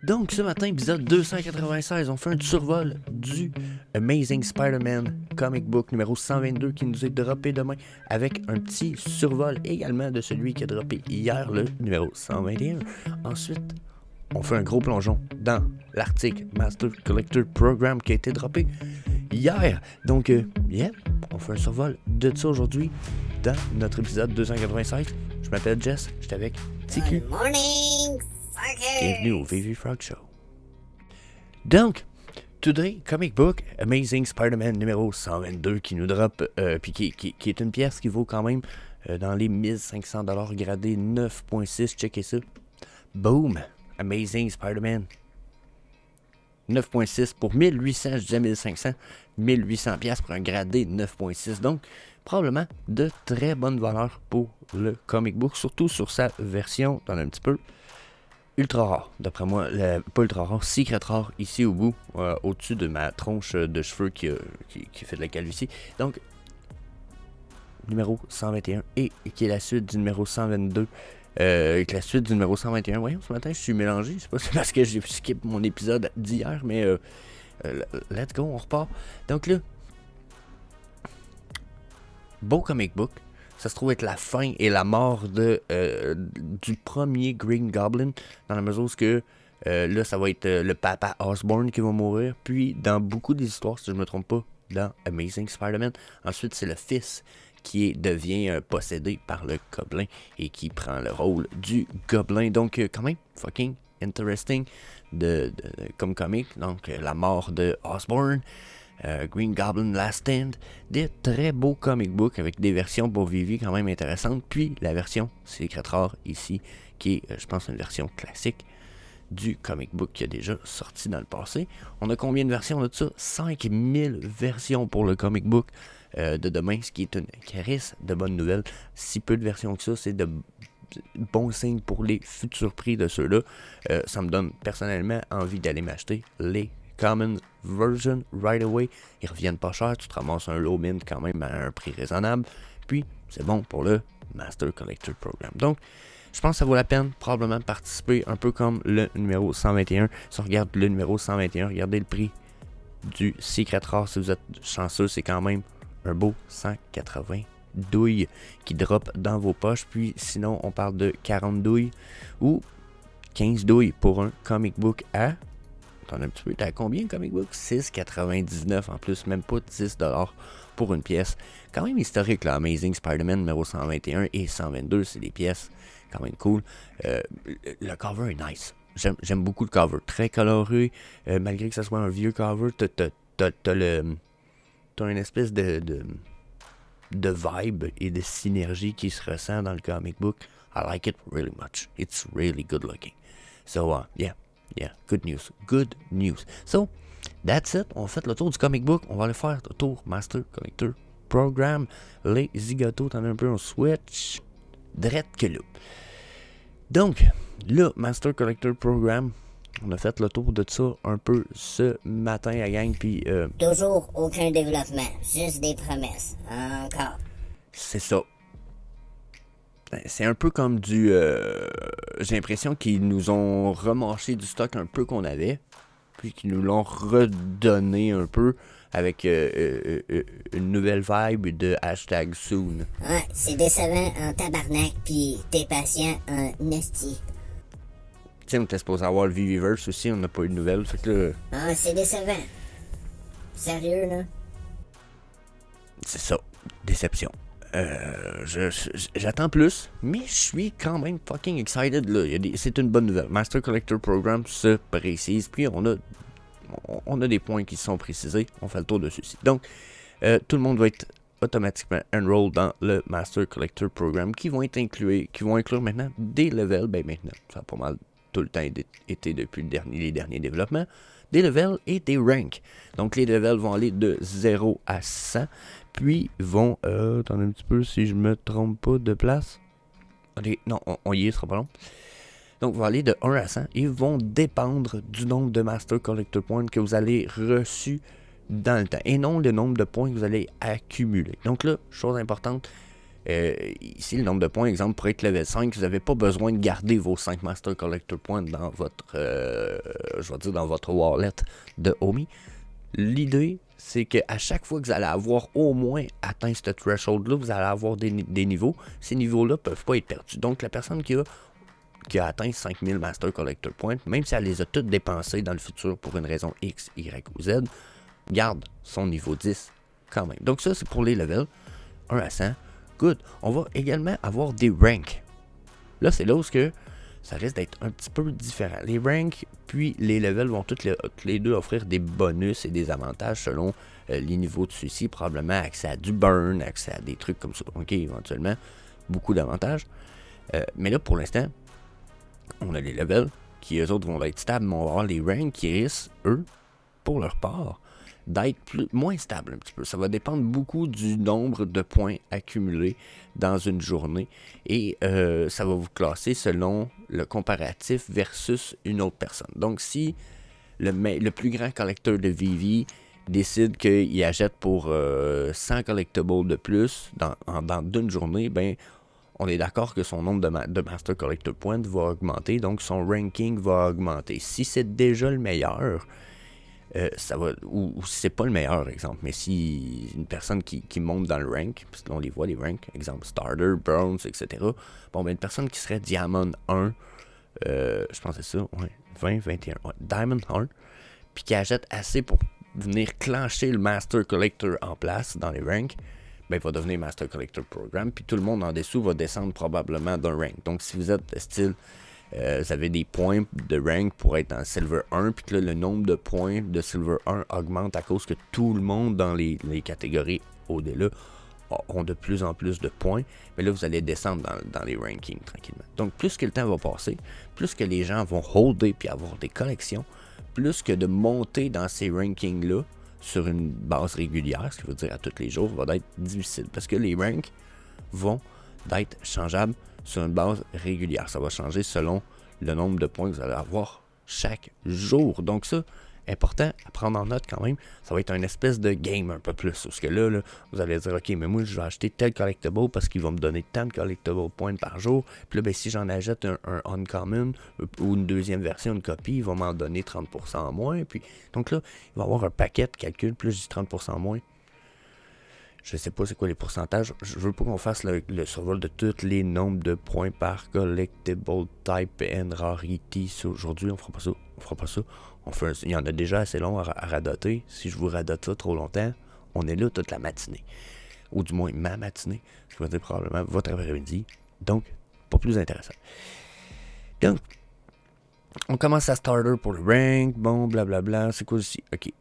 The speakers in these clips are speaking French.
Donc, ce matin, épisode 296, on fait un survol du Amazing Spider-Man Comic Book numéro 122 qui nous est droppé demain, avec un petit survol également de celui qui a droppé hier, le numéro 121. Ensuite, on fait un gros plongeon dans l'article Master Collector Program qui a été droppé hier. Donc, on fait un survol de ça aujourd'hui dans notre épisode 296. Je m'appelle Jess, je suis avec TQ. Good morning, Bienvenue au VV Frog Show. Donc, Today Comic Book Amazing Spider-Man numéro 122 qui nous drop, puis qui est une pièce qui vaut quand même dans les 1500$ gradé 9.6, checkez ça. Boom! Amazing Spider-Man 9.6 pour 1800, je disais 1500, 1800$ pour un gradé 9.6, donc probablement de très bonne valeur pour le comic book, surtout sur sa version, dans un petit peu, ultra rare, d'après moi, pas ultra rare, secret rare, ici au bout, au-dessus de ma tronche de cheveux qui fait de la calvitie. Donc, numéro 121, et qui est la suite du numéro 122, avec la suite du numéro 121. Voyons, ce matin, je suis mélangé, je sais pas si c'est parce que j'ai skip mon épisode d'hier, mais let's go, on repart. Donc là, beau comic book. Ça se trouve être la fin et la mort du premier Green Goblin, dans la mesure où là, ça va être le papa Osborn qui va mourir. Puis, dans beaucoup des histoires, si je ne me trompe pas, dans Amazing Spider-Man, ensuite, c'est le fils qui devient possédé par le Gobelin et qui prend le rôle du Gobelin. Donc, quand même, fucking interesting comme comic. Donc, la mort de Osborn. Green Goblin Last Stand, des très beaux comic books avec des versions pour Vivi quand même intéressantes, puis la version Secret Rare ici, qui est, je pense, une version classique du comic book qui a déjà sorti dans le passé. On a combien de versions de ça? 5000 versions pour le comic book de demain, ce qui est une carisse de bonnes nouvelles. Si peu de versions que ça, c'est de bons signes pour les futurs prix de ceux-là. Ça me donne personnellement envie d'aller m'acheter les Common Version right away. Ils reviennent pas cher, tu te ramasses un low mint quand même à un prix raisonnable. Puis, c'est bon pour le Master Collector Program. Donc, je pense que ça vaut la peine probablement de participer, un peu comme le numéro 121. Si on regarde le numéro 121, regardez le prix du Secret Rare. Si vous êtes chanceux, c'est quand même un beau 180 douilles qui drop dans vos poches. Puis, sinon, on parle de 40 douilles ou 15 douilles pour un comic book à... un petit peu, t'as combien comic book? 6,99 en plus, même pas 10$ pour une pièce. Quand même historique, là, Amazing Spider-Man numéro 121 et 122, c'est des pièces quand même cool. Le cover est nice. J'aime beaucoup le cover, très coloré, malgré que ce soit un vieux cover, t'as une espèce de vibe et de synergie qui se ressent dans le comic book. I like it really much. It's really good looking. So, yeah, good news. Good news. So, that's it. On fait le tour du comic book. On va aller faire le tour Master Collector Program. Les zigotos, t'en as un peu un switch. Drette que là. Donc, le Master Collector Program, on a fait le tour de ça un peu ce matin à gang. Puis, Toujours aucun développement, juste des promesses. Encore. c'est ça. C'est un peu comme du... j'ai l'impression qu'ils nous ont remarché du stock un peu qu'on avait, puis qu'ils nous l'ont redonné un peu avec une nouvelle vibe de hashtag soon. Ouais, c'est décevant en tabarnak, pis t'es patient en esti. Tu sais, on était supposé avoir le Viviverse aussi, on n'a pas eu de nouvelles, fait que là... Ah, c'est décevant. Sérieux, là? C'est ça, déception. J'attends plus, mais je suis quand même fucking excited là. C'est une bonne nouvelle. Master Collector Program se précise, puis on a des points qui sont précisés. On fait le tour de ceux-ci. Donc, tout le monde va être automatiquement enrolled dans le Master Collector Program qui vont inclure maintenant des levels. Ben maintenant, ça a pas mal tout le temps été depuis les derniers développements. Des levels et des ranks. Donc les levels vont aller de 0 à 100. Puis vont... attendez un petit peu si je me trompe pas de place. Allez, non, on y est, ce sera pas long. Donc, vont aller de 1 à 100 et vont dépendre du nombre de Master Collector Points que vous allez reçu dans le temps. Et non le nombre de points que vous allez accumuler. Donc là, chose importante, Ici, le nombre de points, exemple, pour être level 5, vous n'avez pas besoin de garder vos 5 Master Collector Points dans votre, dans votre wallet de Omi. L'idée, c'est qu'à chaque fois que vous allez avoir au moins atteint ce threshold-là, vous allez avoir des niveaux. Ces niveaux-là ne peuvent pas être perdus. Donc, la personne qui a atteint 5000 Master Collector Points, même si elle les a toutes dépensés dans le futur pour une raison X, Y ou Z, garde son niveau 10 quand même. Donc ça, c'est pour les levels 1 à 100. Good. On va également avoir des ranks. Là, c'est là où ça risque d'être un petit peu différent. Les ranks puis les levels vont toutes les deux offrir des bonus et des avantages selon les niveaux de ceux-ci. Probablement accès à du burn, accès à des trucs comme ça. Ok, éventuellement, beaucoup d'avantages. Mais là, pour l'instant, on a les levels qui, eux autres, vont être stables, mais on va avoir les ranks qui risquent, eux, pour leur part, d'être moins stable un petit peu. Ça va dépendre beaucoup du nombre de points accumulés dans une journée et ça va vous classer selon le comparatif versus une autre personne. Donc si le plus grand collecteur de VV décide qu'il achète pour 100 collectibles de plus dans d'une journée, ben on est d'accord que son nombre de Master Collector Points va augmenter, donc son ranking va augmenter. Si c'est déjà le meilleur, ça va, ou si c'est pas le meilleur exemple, mais si une personne qui monte dans le rank, parce que là on les voit les ranks, exemple Starter, Bronze, etc. Bon, ben une personne qui serait Diamond 1, je pense que c'est ça, ouais, 20, 21, ouais, Diamond 1, puis qui achète assez pour venir clencher le Master Collector en place dans les ranks, ben il va devenir Master Collector Program, puis tout le monde en dessous va descendre probablement d'un rank. Donc si vous êtes style vous avez des points de rank pour être en Silver 1, puis que là, le nombre de points de Silver 1 augmente à cause que tout le monde dans les catégories au-delà ont de plus en plus de points. Mais là, vous allez descendre dans les rankings tranquillement. Donc, plus que le temps va passer, plus que les gens vont holder puis avoir des collections, plus que de monter dans ces rankings-là sur une base régulière, ce qui veut dire à tous les jours, va être difficile. Parce que les ranks vont être changeables sur une base régulière. Ça va changer selon le nombre de points que vous allez avoir chaque jour. Donc ça, important à prendre en note quand même, ça va être une espèce de game un peu plus. Parce que là, vous allez dire, ok, mais moi je vais acheter tel collectible parce qu'il va me donner tant de collectible points par jour. Puis là, ben, si j'en achète un uncommon ou une deuxième version, une copie, il va m'en donner 30% en moins. Puis, donc là, il va y avoir un paquet de calculs, plus du 30% en moins. Je sais pas c'est quoi les pourcentages. Je veux pas qu'on fasse le survol de tous les nombres de points par collectible type and rarity. Aujourd'hui, on fera pas ça. Il y en a déjà assez long à radoter. Si je vous radote ça trop longtemps, on est là toute la matinée. Ou du moins ma matinée. Ce qui veut dire probablement votre après-midi. Donc, pas plus intéressant. Donc, on commence à starter pour le rank. Bon, blablabla. C'est quoi ici? Ok.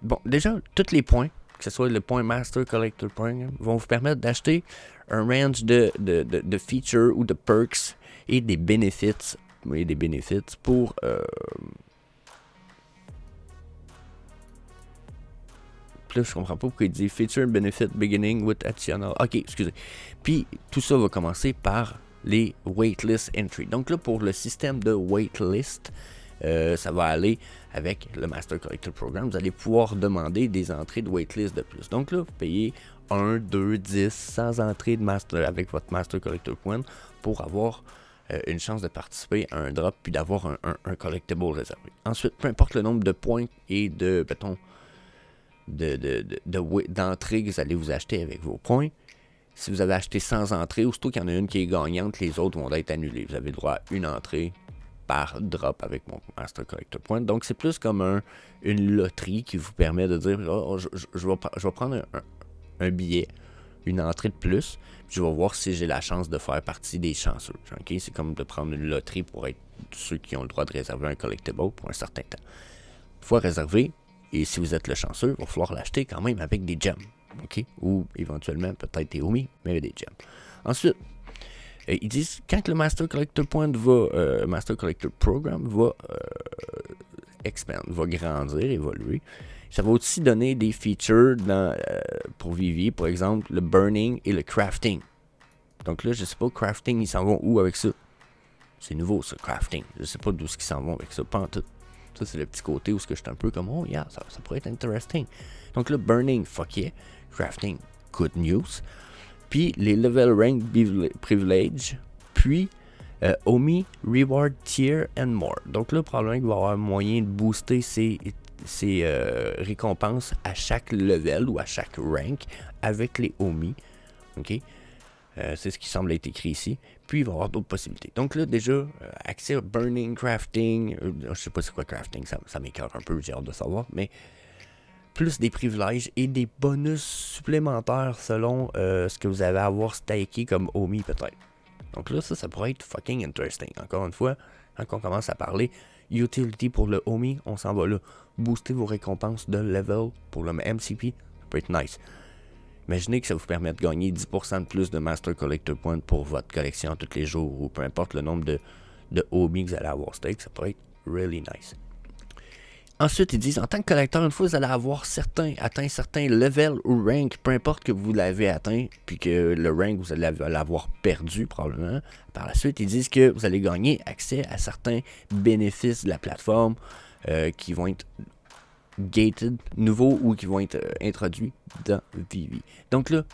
Bon, déjà, tous les points, que ce soit le point Master Collector Point, vont vous permettre d'acheter un range de features ou de perks et des benefits. Oui, des benefits pour là, je comprends pas pourquoi il dit feature benefit beginning with additional. Ok, excusez. Puis tout ça va commencer par les waitlist entry. Donc là, pour le système de waitlist, ça va aller avec le Master Collector Program. Vous allez pouvoir demander des entrées de waitlist de plus. Donc là, vous payez 1, 2, 10 sans entrée de master avec votre Master Collector Point pour avoir une chance de participer à un drop puis d'avoir un collectible réservé. Ensuite, peu importe le nombre de points et de, mettons, d'entrées que vous allez vous acheter avec vos points, si vous avez acheté 100 entrées, aussitôt qu'il y en a une qui est gagnante, les autres vont être annulées. Vous avez le droit à une entrée par drop avec mon Master Collector Point. Donc, c'est plus comme une loterie qui vous permet de dire je vais prendre un billet, une entrée de plus, puis je vais voir si j'ai la chance de faire partie des chanceux. Okay? C'est comme de prendre une loterie pour être ceux qui ont le droit de réserver un collectible pour un certain temps. Une fois réservé, et si vous êtes le chanceux, il va falloir l'acheter quand même avec des gems. Okay? Ou éventuellement peut-être des Omi, mais avec des gems. Ensuite, ils disent quand le Master Collector Point Master Collector Program va expand, va grandir, évoluer, ça va aussi donner des features pour Vivi, par exemple le burning et le crafting. Donc là, je sais pas, crafting, ils s'en vont où avec ça? C'est nouveau ça, crafting. Je sais pas d'où ils s'en vont avec ça, pas en tout. Ça, c'est le petit côté où je suis un peu comme, oh yeah, ça pourrait être interesting. Donc là, burning, fuck yeah. Crafting, good news. puis les level rank privilege, puis Omi reward tier and more. Donc là, probablement qu'il va y avoir moyen de booster ces récompenses à chaque level ou à chaque rank avec les Omi. Ok, c'est ce qui semble être écrit ici. Puis il va y avoir d'autres possibilités. Donc là, déjà, accès à burning, crafting. Je sais pas c'est quoi crafting, ça m'écoeure un peu, j'ai hâte de savoir. Mais plus des privilèges et des bonus supplémentaires selon ce que vous avez à avoir stacké comme Omi peut-être. Donc là, ça pourrait être fucking interesting. Encore une fois, quand on commence à parler utility pour le Omi, on s'en va là. Booster vos récompenses de level pour le MCP, ça peut être nice. Imaginez que ça vous permet de gagner 10% de plus de Master Collector Points pour votre collection tous les jours, ou peu importe le nombre de Omi que vous allez avoir stake, ça pourrait être really nice. Ensuite, ils disent, en tant que collecteur, une fois que vous allez avoir atteint certains levels ou rank, peu importe que vous l'avez atteint, puis que le rank, vous allez l'avoir perdu probablement. Par la suite, ils disent que vous allez gagner accès à certains bénéfices de la plateforme qui vont être gated, nouveaux ou qui vont être introduits dans Vivi. Donc là,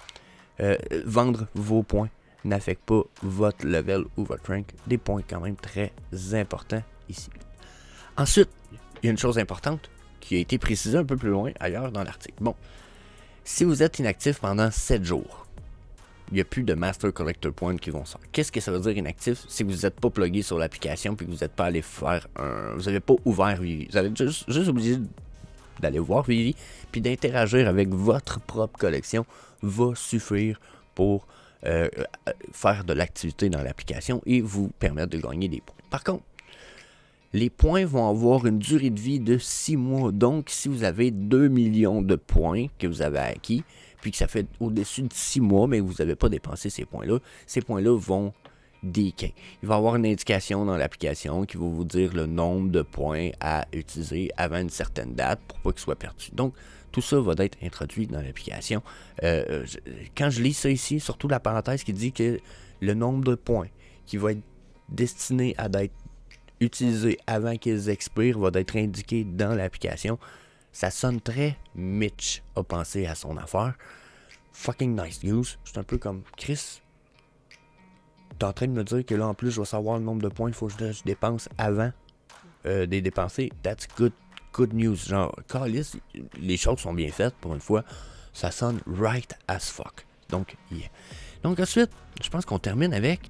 vendre vos points n'affecte pas votre level ou votre rank. Des points quand même très importants ici. Ensuite, il y a une chose importante qui a été précisée un peu plus loin ailleurs dans l'article. Bon, si vous êtes inactif pendant 7 jours, il n'y a plus de Master Collector Points qui vont sortir. Qu'est-ce que ça veut dire inactif? C'est que vous n'êtes pas plugué sur l'application puis que vous n'êtes pas allé faire vous n'avez pas ouvert Vivi. Vous avez juste obligé d'aller voir Vivi puis d'interagir avec votre propre collection va suffire pour faire de l'activité dans l'application et vous permettre de gagner des points. Par contre, les points vont avoir une durée de vie de 6 mois. Donc, si vous avez 2 millions de points que vous avez acquis, puis que ça fait au-dessus de 6 mois, mais que vous n'avez pas dépensé ces points-là vont decay. Il va y avoir une indication dans l'application qui va vous dire le nombre de points à utiliser avant une certaine date pour pas qu'ils soient perdus. Donc, tout ça va être introduit dans l'application. Quand je lis ça ici, surtout la parenthèse qui dit que le nombre de points qui va être destiné à être utilisé avant qu'ils expirent va être indiqué dans l'application. Ça sonne très Mitch a pensé à son affaire. Fucking nice news. C'est un peu comme Chris. T'es en train de me dire que là en plus je vais savoir le nombre de points qu'il faut que je dépense avant de les dépenser. That's good news. Genre, calice, les choses sont bien faites pour une fois. Ça sonne right as fuck. Donc, yeah. Donc ensuite, je pense qu'on termine avec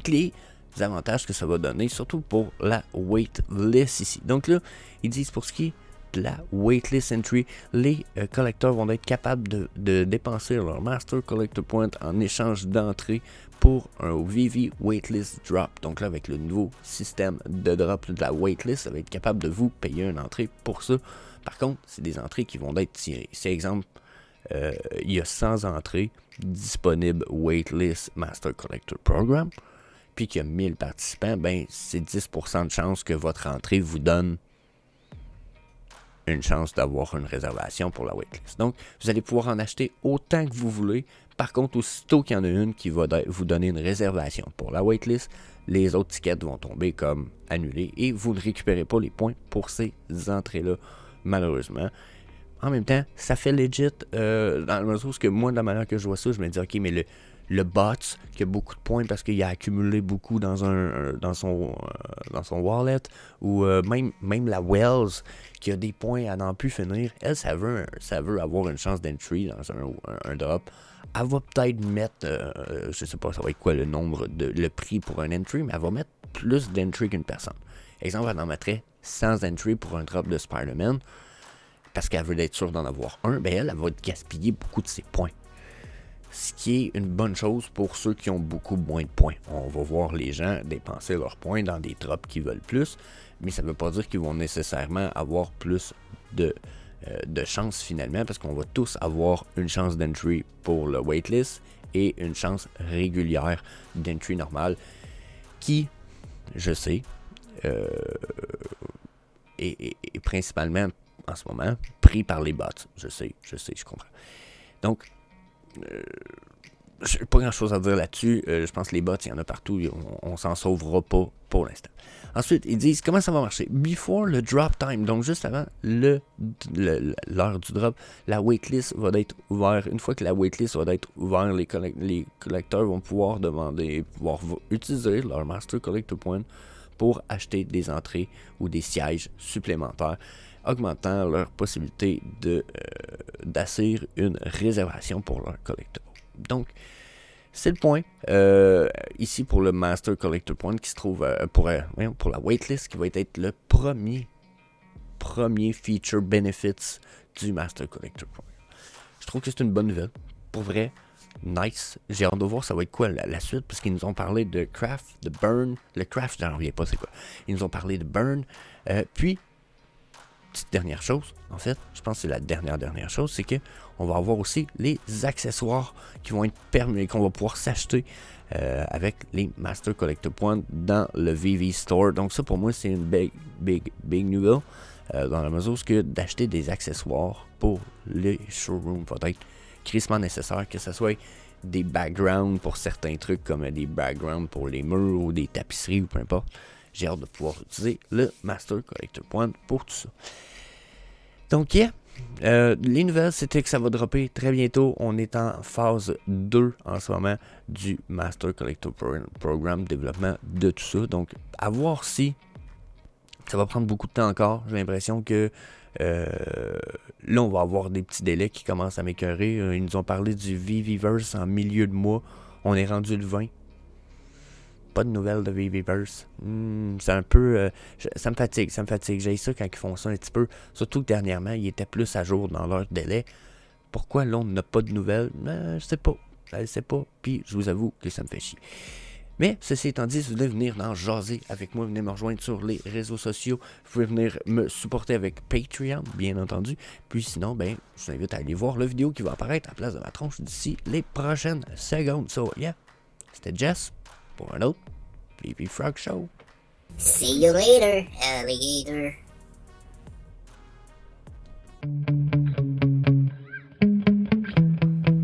les avantages que ça va donner, surtout pour la waitlist ici. Donc là, ils disent pour ce qui est de la waitlist entry, les collecteurs vont être capables de dépenser leur Master Collector Point en échange d'entrée pour un Vivi Waitlist Drop. Donc là, avec le nouveau système de drop de la waitlist, ça va être capable de vous payer une entrée pour ça. Par contre, c'est des entrées qui vont être tirées. C'est exemple, il y a 100 entrées disponibles waitlist Master Collector Program, puis qu'il y a 1000 participants, ben c'est 10% de chance que votre entrée vous donne une chance d'avoir une réservation pour la waitlist. Donc, vous allez pouvoir en acheter autant que vous voulez. Par contre, aussitôt qu'il y en a une qui va vous donner une réservation pour la waitlist, les autres tickets vont tomber comme annulés et vous ne récupérez pas les points pour ces entrées-là, malheureusement. En même temps, ça fait legit, dans le mesure où moi, de la manière que je vois ça, je me dis, ok, mais le bot qui a beaucoup de points parce qu'il a accumulé beaucoup dans son wallet, ou même la Wells qui a des points à n'en plus finir, elle, ça veut avoir une chance d'entry dans un drop. Elle va peut-être mettre, je sais pas ça va être quoi le prix pour un entry, mais elle va mettre plus d'entry qu'une personne. Exemple, elle en mettrait 100 entry pour un drop de Spider-Man, parce qu'elle veut être sûre d'en avoir un, ben elle va gaspiller beaucoup de ses points. Ce qui est une bonne chose pour ceux qui ont beaucoup moins de points. On va voir les gens dépenser leurs points dans des drops qu'ils veulent plus, mais ça ne veut pas dire qu'ils vont nécessairement avoir plus de chance finalement, parce qu'on va tous avoir une chance d'entry pour le waitlist et une chance régulière d'entry normale qui, je sais, est principalement en ce moment pris par les bots. Je sais, je comprends. Donc, j'ai pas grand chose à dire là-dessus. Je pense que les bots, il y en a partout. On s'en sauvera pas pour l'instant. Ensuite, ils disent comment ça va marcher. Before le drop time, donc juste avant l'heure du drop, la waitlist va être ouverte. Une fois que la waitlist va être ouverte, les collecteurs vont pouvoir utiliser leur Master Collector Point pour acheter des entrées ou des sièges supplémentaires, augmentant leur possibilité d'assurer une réservation pour leur collector. Donc, c'est le point ici pour le Master Collector Point qui se trouve pour la waitlist qui va être le premier feature benefits du Master Collector Point. Je trouve que c'est une bonne nouvelle. Pour vrai, nice. J'ai hâte de voir ça va être quoi la suite parce qu'ils nous ont parlé de Craft, de Burn. Le Craft, j'en reviens pas, c'est quoi. Ils nous ont parlé de Burn. Puis, petite dernière chose, en fait, je pense que c'est la dernière chose, c'est que on va avoir aussi les accessoires qui vont être permis, qu'on va pouvoir s'acheter avec les Master Collector Points dans le VV Store. Donc ça, pour moi, c'est une big nouvelle dans la mesure que d'acheter des accessoires pour les showrooms va être crissement nécessaire, que ce soit des backgrounds pour certains trucs comme des backgrounds pour les murs ou des tapisseries ou peu importe. J'ai hâte de pouvoir utiliser le Master Collector Point pour tout ça. Donc, les nouvelles, c'était que ça va dropper très bientôt. On est en phase 2 en ce moment du Master Collector Program, développement de tout ça. Donc, à voir si ça va prendre beaucoup de temps encore. J'ai l'impression que là, on va avoir des petits délais qui commencent à m'écœurer. Ils nous ont parlé du VVverse en milieu de mois. On est rendu le 20. Pas de nouvelles de VVverse. C'est un peu... ça me fatigue. J'ai ça quand ils font ça un petit peu. Surtout que dernièrement, ils étaient plus à jour dans leur délai. Pourquoi là, on n'a pas de nouvelles? Je sais pas. Je sais pas. Puis, je vous avoue que ça me fait chier. Mais, ceci étant dit, si vous voulez venir dans jaser avec moi, venez me rejoindre sur les réseaux sociaux. Vous pouvez venir me supporter avec Patreon, bien entendu. Puis sinon, je vous invite à aller voir la vidéo qui va apparaître à la place de ma tronche d'ici les prochaines secondes. So, c'était Jess pour un autre VV Frog Show. See you later, alligator.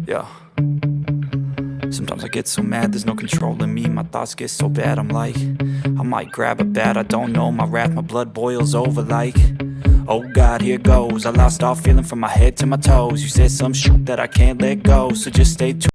Yeah. Sometimes I get so mad, there's no controlling me. My thoughts get so bad, I'm like, I might grab a bat, I don't know. My wrath, my blood boils over like, oh God, here goes. I lost all feeling from my head to my toes. You said some shit that I can't let go, so just stay tuned.